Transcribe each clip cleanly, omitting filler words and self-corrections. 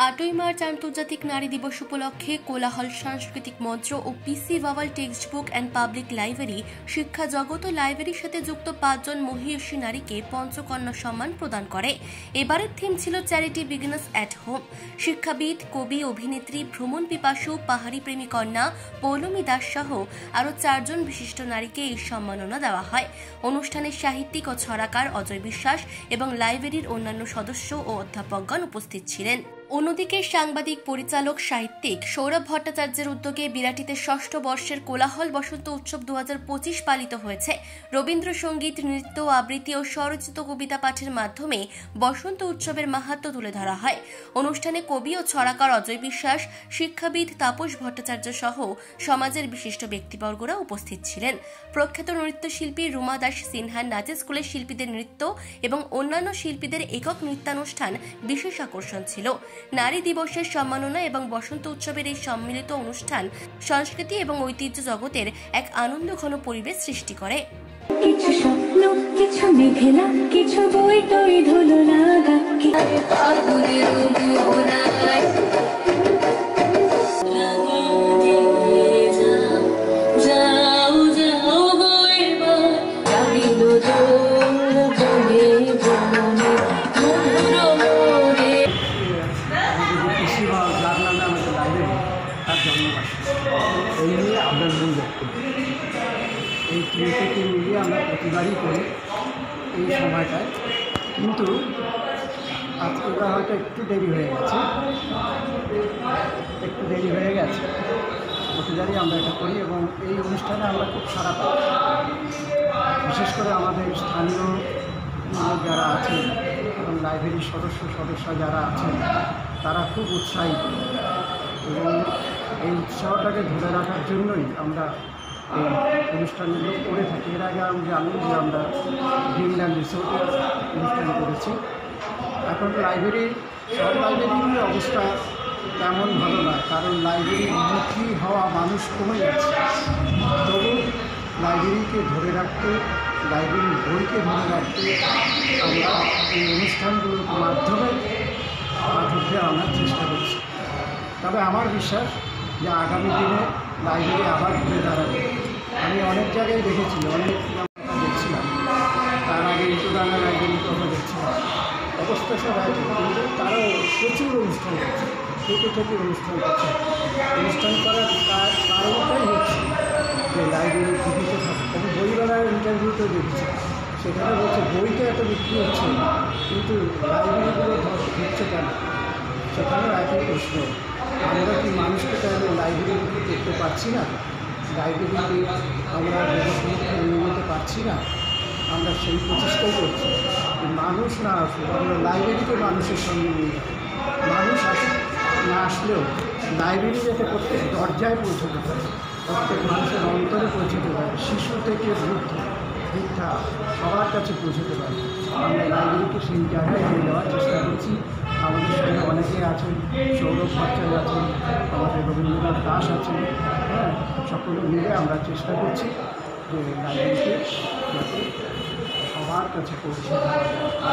8ই March আন্তর্জাতিক নারী দিবস উপলক্ষে কোলাহল সাংস্কৃতিক মঞ্চ ও PC Bhawal text book and public library শিক্ষা জগৎ ও লাইব্রেরির সাথে যুক্ত 5 জন মহিয়সী নারীকে পঞ্চকন্যা সম্মান প্রদান করে। এবারের থিম ছিল চ্যারিটি বিগিনার্স অ্যাট হোম। শিক্ষাবিদ, কবি, অভিনেত্রী, ভ্রমণ পিপাসু, পাহাড়ি প্রেমী কন্যা পৌলমী দাস সহ আরও 4 জন বিশিষ্ট নারীকে এই সম্মাননা দেওয়া হয়। অনুষ্ঠানে সাহিত্যিক ও ছড়াকার অজয় বিশ্বাস এবং লাইব্রেরির অন্যান্য সদস্য ও অধ্যাপকগণ উপস্থিত ছিলেন। অন্যদিকে সাংবাদিক, পরিচালক, সাহিত্যিক সৌরভ ভট্টাচার্যের উদ্যোগে বিরাটিতে 6ষ্ঠ বর্ষের কোলাহল বসন্ত উৎসব 2025 পালিত হয়েছে। রবীন্দ্রসঙ্গীত, নৃত্য, আবৃত্তি ও স্বরচিত কবিতা পাঠের মাধ্যমে বসন্ত উৎসবের মাহাত্ম্য তুলে ধরা হয়। অনুষ্ঠানে কবি ও ছড়াকার অজয় বিশ্বাস, শিক্ষাবিদ তাপস ভট্টাচার্য সহ সমাজের বিশিষ্ট ব্যক্তিবর্গরা উপস্থিত ছিলেন। প্রখ্যাত নৃত্যশিল্পী রুমা দাস সিনহার নাচের স্কুলের শিল্পীদের নৃত্য এবং অন্যান্য শিল্পীদের একক নৃত্যানুষ্ঠান বিশেষ আকর্ষণ ছিল। নারী দিবসের সম্মাননা এবং বসন্ত উৎসবের এই সম্মিলিত অনুষ্ঠান সংস্কৃতি এবং ঐতিহ্য জগতের এক আনন্দঘন পরিবেশ সৃষ্টি করে। কিছু স্বপ্ন, কিছু মেঘলা, কিছু বই টই ধুলো লাগা, এই নিয়ে আপনার মূল বক্তব্য এই তিনটে মিলিয়ে আমরা প্রতিবারই করি এই সময়টায়, কিন্তু আজকে হয়তো একটু দেরি হয়ে গেছে প্রতিবারই আমরা এটা করি এবং এই অনুষ্ঠানে আমরা খুব সারা পাই। বিশেষ করে আমাদের স্থানীয় যারা আছেন এবং লাইব্রেরির সদস্য যারা আছেন তারা খুব উৎসাহিত এবং এই উৎসাহটাকে ধরে রাখার জন্যই আমরা এই অনুষ্ঠানগুলো করে থাকি। এর আগে আমি জানি যে আমরা গ্রিনল্যান্ড রিসোর্টে অনুষ্ঠান করেছি। এখন সব লাইব্রেরির অবস্থা তেমন ভালো নয়, কারণ লাইব্রেরিমুখী হওয়া মানুষ কমে যাচ্ছে। তবু লাইব্রেরিকে ধরে রাখতে, লাইব্রেরির বইকে ধরে রাখতে আমরা এই অনুষ্ঠানগুলোর মাধ্যমে পাঠকদের আনার চেষ্টা করছি। তবে আমার বিশ্বাস যে আগামী দিনে লাইব্রেরি আবার ঘুরে দাঁড়াবে। আমি অনেক জায়গায় দেখেছি, অনেক দেখছিলাম, তার আগে ইটুডাঙ্গা লাইব্রেরির কথা দেখছিলাম, অবস্থা সব আছে, কিন্তু তারাও প্রচুর অনুষ্ঠান করছে, থেকে অনুষ্ঠান করছে। অনুষ্ঠান করার কারণটাই হচ্ছে যে লাইব্রেরি টিভিতে থাকে। আমি বইবেলার ইন্টারভিউতেও দেখেছি, সেখানে বলছে বইটা এত বিক্রি হচ্ছে কিন্তু লাইব্রেরিগুলো হচ্ছে কেন, সেখানেও একই প্রশ্ন। আমরা কি মানুষকে তাহলে লাইব্রেরিতে দেখতে পাচ্ছি না? লাইব্রেরিতে আমরা ব্যবস্থা নিয়ে নিতে পারছি না? আমরা সেই প্রচেষ্টাই করছি। মানুষ না আসুক, আমরা লাইব্রেরিকে মানুষের সঙ্গে নিয়ে মানুষ না আসলেও লাইব্রেরি যাতে প্রত্যেক দরজায় পৌঁছতে পারে, প্রত্যেক মানুষের অন্তরে পৌঁছতে পারে, শিশু থেকে বৃদ্ধা সবার কাছে পৌঁছতে পারে। আমরা লাইব্রেরিকে সেই জায়গায় নিয়ে যাওয়ার চেষ্টা করছি। আমাদের সঙ্গে অনেকেই আছেন, সৌরভ ভট্টাচার্য আছেন, আমাদের রবীন্দ্রনাথ দাস আছেন, হ্যাঁ, সকলে মিলে আমরা চেষ্টা করছি যে লাইব্রেরিকে যাতে সবার কাছে পৌঁছে দেওয়া যায়।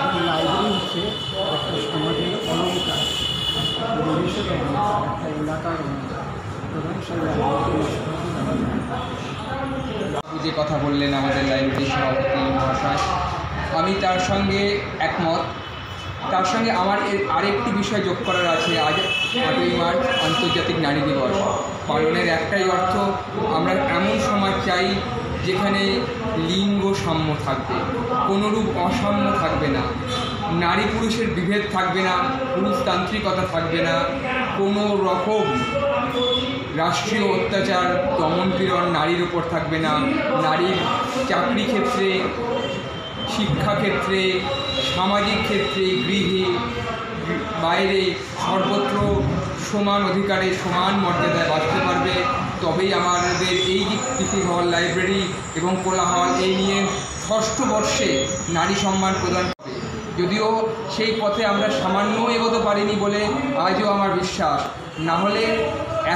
এবং লাইব্রেরি হচ্ছে একটা সমাজের অলঙ্কার, পরিবেশের অলঙ্কার, একটা এলাকার অলঙ্কার, এবং সেই লাইব্রেরিকে যে কথা বললেন আমাদের লাইব্রেরির সভাপতি মহাশয়, আমি তার সঙ্গে একমত। তার সঙ্গে আমার আরেকটি বিষয় যোগ করার আছে। আজ 8ই মার্চ আন্তর্জাতিক নারী দিবস পালনের একটাই অর্থ, আমরা এমন সমাজ চাই যেখানে লিঙ্গ সাম্য থাকবে, কোনোরূপ অসাম্য থাকবে না, নারী পুরুষের বিভেদ থাকবে না, পুরুষতান্ত্রিকতা থাকবে না, কোনো রকম রাষ্ট্রীয় অত্যাচার, দমনপীড়ন নারীর ওপর থাকবে না। নারীর চাকরি ক্ষেত্রে, শিক্ষাক্ষেত্রে, সামাজিক ক্ষেত্রে, গৃহে, বাইরে সর্বত্র সমান অধিকারে, সমান মর্যাদায় বাঁচতে পারবে। তবেই আমাদের এই পিসি বাওয়াল লাইব্রেরি এবং কোলাহল এই নিয়ে 6ষ্ঠ বর্ষে নারী সম্মান প্রদান করে। যদিও সেই পথে আমরা সামান্য এগোতে পারিনি বলে আজও আমার বিশ্বাস, না হলে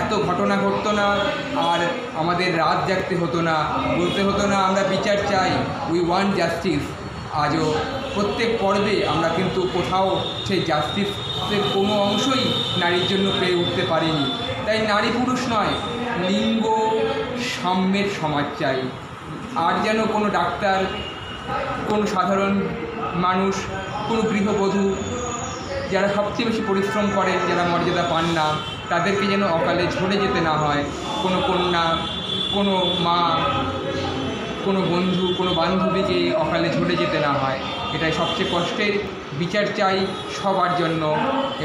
এত ঘটনা ঘটতো না, আর আমাদের রাত জাগতে হতো না, বলতে হতো না আমরা বিচার চাই, উই ওয়ান্ট জাস্টিস। আজও প্রত্যেক পর্বে আমরা কিন্তু কোথাও সেই জাস্টিসের কোনো অংশই নারীর জন্য পেয়ে উঠতে পারিনি। তাই নারী পুরুষ নয়, লিঙ্গ সাম্যের সমাজ চাই। আর যেন কোনো ডাক্তার, কোনো সাধারণ মানুষ, কোনো গৃহবধূ যারা সবচেয়ে বেশি পরিশ্রম করেন, যারা মর্যাদা পান না, তাদেরকে যেন অকালে ঝরে যেতে না হয়। কোনো কন্যা, কোনো মা, কোনো বন্ধু, কোনো বান্ধবীকে অকালে ঝরে যেতে না হয়। এটাই সবচেয়ে কষ্টের। বিচার চাই সবার জন্য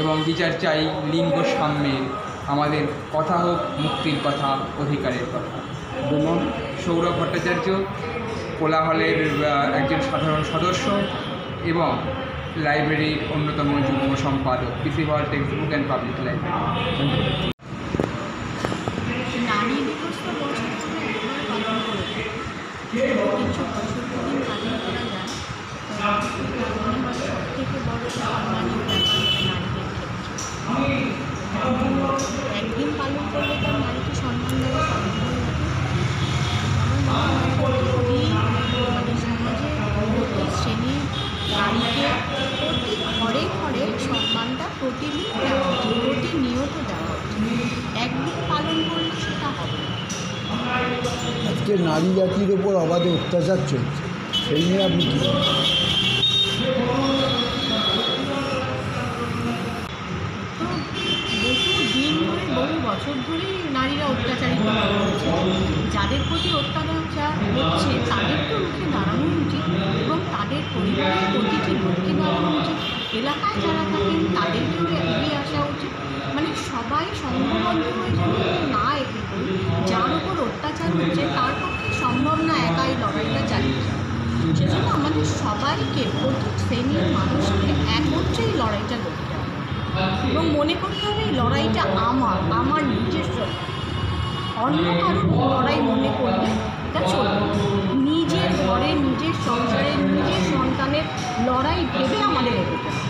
এবং বিচার চাই লিঙ্গ সাম্যের। আমাদের কথা হোক মুক্তির কথা, অধিকারের কথা। সৌরভ ভট্টাচার্য, কোলাহলের একজন সাধারণ সদস্য এবং লাইব্রেরির অন্যতম যুগ্ম সম্পাদক, PC Bhawal text book and public library. নারী দিবস তো বছর ধরে একবার পালন করে 365 দিন পালন করা যায়। মনে হয় সব থেকে বড় সম্মানীয় ব্যাপার হবে নারীদের ক্ষেত্রে। একদিন পালন করলে তার নারীকে সম্মান দেওয়া সম্ভব নয়। আমার মনে হয় মানে সমাজে প্রতি শ্রেণীর নারীকে প্রতি ঘরে ঘরে সম্মানটা প্রতিদিন দেওয়া উচিত, প্রতিনিয়ত দেওয়া উচিত। একদিন পালন করলে সেটা হবে না। আজকে নারী জাতির ওপর অবাধে অত্যাচার চলছে, সেই নিয়ে আপনি কী বলেন? তো বহু দিন ধরে, বহু বছর ধরেই নারীরা অত্যাচারিত হচ্ছে। যাদের প্রতি অত্যাচার হচ্ছে তাদের তো রুখে দাঁড়ানো উচিত এবং তাদের পরিবারের প্রতিটি রুখে দাঁড়ানো উচিত। এলাকায় যারা থাকেন তাদেরকেও এগিয়ে আসা উচিত। মানে সবাই সংঘবদ্ধ হয়ে যেন না এগিয়ে পড়ে। যার উপর অত্যাচার হচ্ছে তার পক্ষে সম্ভব না একাই লড়াইটা চালিয়ে যাওয়া। সেজন্য আমাদের সবাইকে, প্রতি শ্রেণীর মানুষকে একত্রেই লড়াইটা করতে হবে এবং মনে করতে হবে এই লড়াইটা আমার নিজস্ব, অন্য কারো লড়াই মনে করলে এটা চলবে। নিজের ঘরে, নিজের সংসারে, নিজের সন্তানের লড়াই ভেবে আমাদের এগোতে হবে।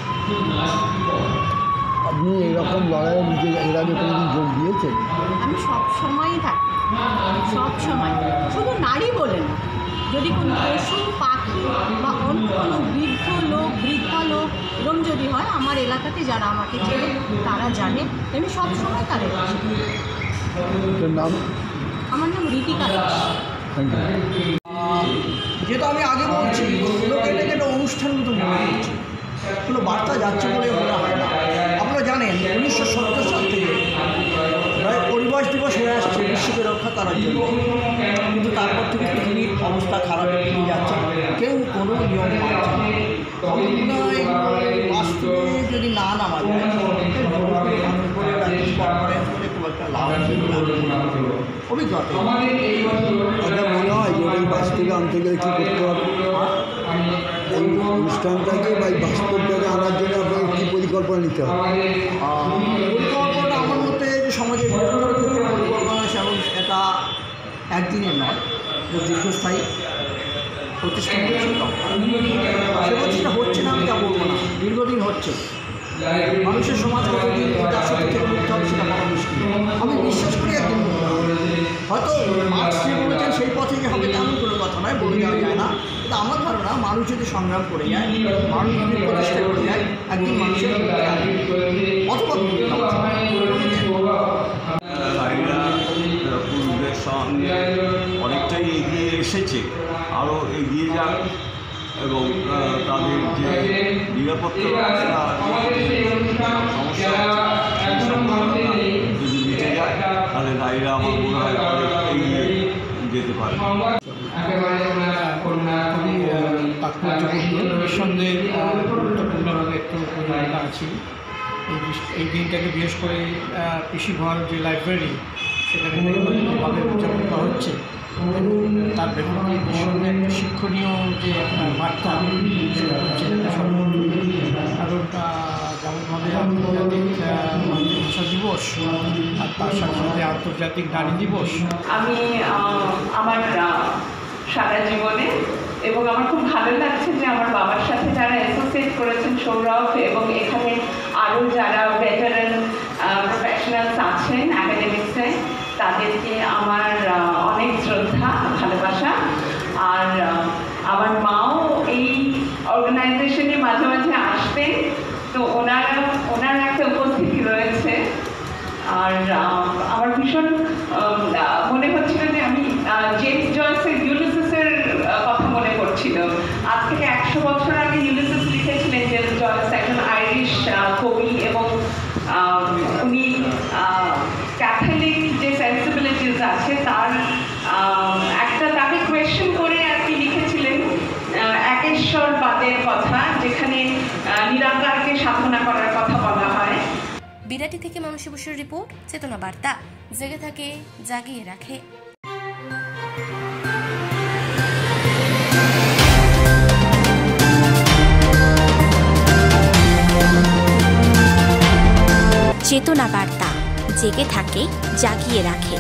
আপনি এরকম লড়াইয়ে নিজের এর আগে কোনোদিন যোগ দিয়েছেন? আমি সবসময়ই থাকি, সবসময়। শুধু নারী বলে না, যদি কোনো পশু পাখি বা অন্য কোনো বৃদ্ধা লোক এরকম যদি হয়, আমার এলাকাতে যারা আমাকে চেনে তারা জানে আমি সবসময় তাদের পাশে। নাম? আমার নাম ঋতিকা দাস। Thank you. যেটা আমি আগে বলছি, লোকে এটাকে একটা অনুষ্ঠান মতো মনে করছে, কোনো বার্তা যাচ্ছে বলে মনে হয় না। আপনারা জানেন 1970 সাল থেকে প্রায় পরিবেশ দিবস হয়ে আসছে বিশ্বকে রক্ষা করার জন্য, কিন্তু তারপর থেকে পৃথিবীর অবস্থা খারাপ হয়ে যাচ্ছে, কেউ কোনো নিয়ম মানছে না। বাস্তবে যদি না নামা যায় খুব একটা লাভ অভিজ্ঞতা আপনার মনে হয় যে এই বাস্তবে আনতে গেলে কী করতে হবে? এই অনুষ্ঠানটাকে বা এই বাস্তবটাকে আনার জন্য আপনাকে কী পরিকল্পনা নিতে হবে? পরিকল্পনা আমার মতে যে সমাজের বৃহত্তর ক্ষেত্রে পরিকল্পনা সেমন এটা একদিনের নয়, দীর্ঘস্থায়ী প্রতিষ্ঠান সে প্রতিষ্ঠা হচ্ছে না আমি তা বলবো না, দীর্ঘদিন হচ্ছে। মানুষের সমাজ কতদিন দাসত্ব থেকে মুক্ত হবে সেটা বড় মুশকিল। আমি বিশ্বাস করি একদিন মুক্ত হবে। হয়তো মার্ক্স যে বলেছেন সেই পথে যে হবে তেমন কোনো কথা নয়, বলে দেওয়া যায় না। কিন্তু আমার ধারণা মানুষ যদি সংগ্রাম করে যায়, মানুষ যদি প্রতিষ্ঠা করে যায়, একদিন মানুষের অথবা নারীরা পুরুষদের সঙ্গে অনেকটাই এগিয়ে এসেছে, আরও এগিয়ে যাক এবং তাদের যে নিরাপত্তা ব্যবস্থা সমস্যা সেই সমস্যা যদি মিটে যায় তাহলে নারীরা আমার মনে হয় অনেক এগিয়ে যেতে পারে। খুবই তাৎপর্যপূর্ণ, নিঃসন্দেহে গুরুত্বপূর্ণভাবে একটু ভূমিকা আছে। এই দিনটাকে বিশেষ করে পিসি ভাওয়াল যে লাইব্রেরি সেখানে যেভাবে উদযাপন করা হচ্ছে, তার ব্যাপারে নিঃসন্দেহে একটা শিক্ষণীয় যে বার্তা সেটা হচ্ছে সম্পূর্ণ। কারণ যেমনভাবে আন্তর্জাতিক মাতৃভাষা দিবস আর তার সাথে সাথে আন্তর্জাতিক নারী দিবস, আমি আমার সারা জীবনে এবং আমার খুব ভালো লাগছে যে আমার বাবার সাথে যারা অ্যাসোসিয়েট করেছেন সৌরভ এবং এখানে আরও যারা ভেটারান প্রফেশনালস আছেন অ্যাকাডেমিক্সে, তাদেরকে আমার অনেক শ্রদ্ধা ভালোবাসা। আর আমার মাও এই অর্গানাইজেশন আর আমার ভীষণ মনে হচ্ছিল যে আমি জেমস জয়েসের ইউলিসিসের কথা মনে পড়ছিল। আজ থেকে 100 বছর আগে ইউলিসিস লিখেছিলেন জেমস জয়েস, একজন আইরিশ কবি, এবং উনি ক্যাথলিক যে সেন্সিবিলিটিস আছে তার একটা তাকে কোয়েশ্চেন করে আর কি লিখেছিলেন একেশ্বরবাদের কথা, যেখানে নিরাকারকে সাধনা করার কথা বলা হয়। বিরাটি থেকে মানসী বসুর রিপোর্ট, চেতনা বার্তা, জেগে থাকে জাগিয়ে রাখে। চেতনা বার্তা, জেগে থাকে জাগিয়ে রাখে।